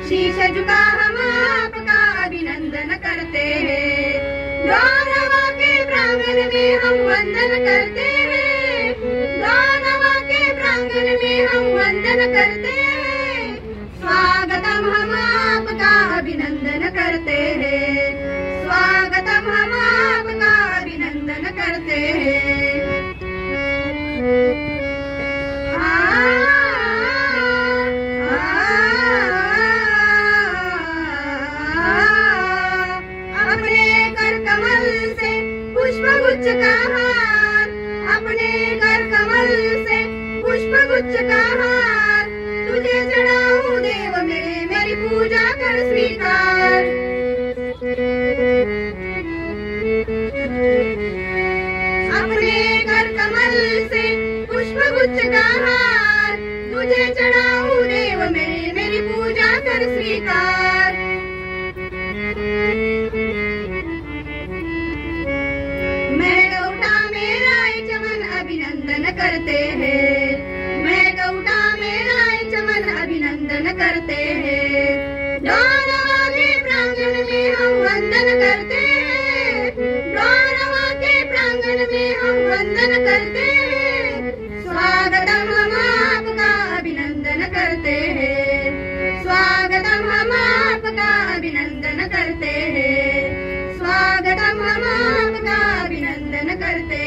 शीश झुका हम आपका अभिनंदन करते हैं। गौरवा के प्रांगण में हम वंदन करते हैं। गौरवा के प्रांगण में हम वंदन करते हैं। स्वागतम हम आपका अभिनंदन करते हैं। स्वागतम हम आपका अभिनंदन करते हैं। पुष्पगुच्छ का हार, अपने कर कमल से पुष्पगुच्छ का हार, तुझे चढ़ाऊं देव मेरी पूजा कर स्वीकार। अपने कर कमल से पुष्पगुच्छ का हार, तुझे चढ़ाऊं देव मेरी पूजा कर स्वीकार। करते हैं, मैं गौटा मेरा चमन अभिनंदन करते हैं। गौरवा के प्रांगण में हम वंदन करते हैं। गौरवा के प्रांगण में हम वंदन करते हैं। स्वागतम हम आपका अभिनंदन करते हैं। स्वागतम हम आपका अभिनंदन करते हैं। स्वागतम हम आपका अभिनंदन करते हैं।